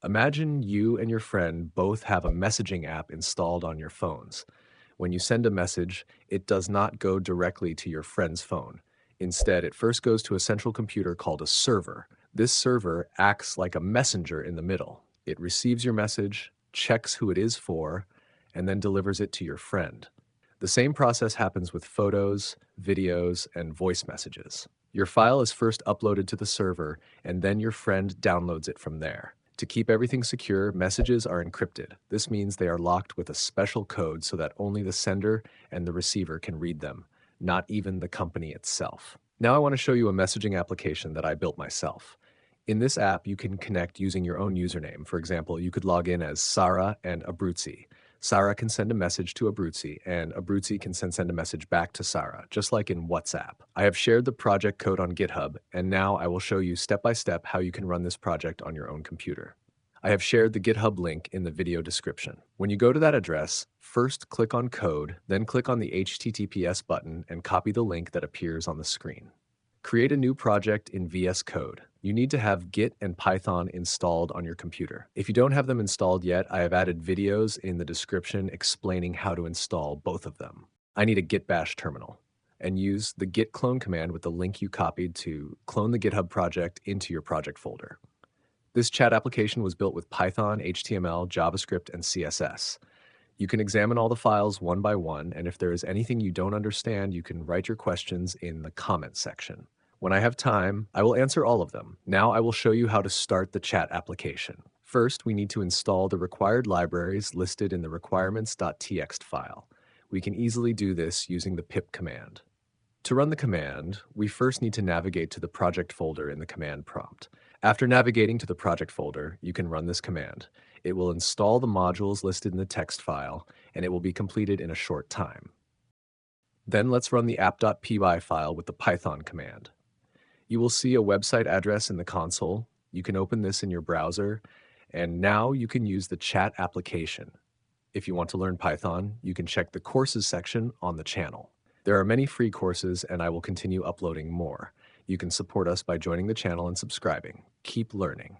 Imagine you and your friend both have a messaging app installed on your phones. When you send a message, it does not go directly to your friend's phone. Instead, it first goes to a central computer called a server. This server acts like a messenger in the middle. It receives your message, checks who it is for, and then delivers it to your friend. The same process happens with photos, videos, and voice messages. Your file is first uploaded to the server, and then your friend downloads it from there. To keep everything secure, messages are encrypted. This means they are locked with a special code so that only the sender and the receiver can read them, not even the company itself. Now I want to show you a messaging application that I built myself. In this app, you can connect using your own username. For example, you could log in as Sarah and Abruzzi. Sarah can send a message to Abruzzi, and Abruzzi can send a message back to Sarah, just like in WhatsApp. I have shared the project code on GitHub, and now I will show you step by step how you can run this project on your own computer. I have shared the GitHub link in the video description. When you go to that address, first click on Code, then click on the HTTPS button and copy the link that appears on the screen. Create a new project in VS Code. You need to have Git and Python installed on your computer. If you don't have them installed yet, I have added videos in the description explaining how to install both of them. I need a Git bash terminal, and use the git clone command with the link you copied to clone the GitHub project into your project folder. This chat application was built with Python, HTML, JavaScript, and CSS. You can examine all the files one by one, and if there is anything you don't understand, you can write your questions in the comments section. When I have time, I will answer all of them. Now I will show you how to start the chat application. First, we need to install the required libraries listed in the requirements.txt file. We can easily do this using the pip command. To run the command, we first need to navigate to the project folder in the command prompt. After navigating to the project folder, you can run this command. It will install the modules listed in the text file, and it will be completed in a short time. Then let's run the app.py file with the Python command. You will see a website address in the console. You can open this in your browser, and now you can use the chat application. If you want to learn Python, you can check the courses section on the channel. There are many free courses, and I will continue uploading more. You can support us by joining the channel and subscribing. Keep learning.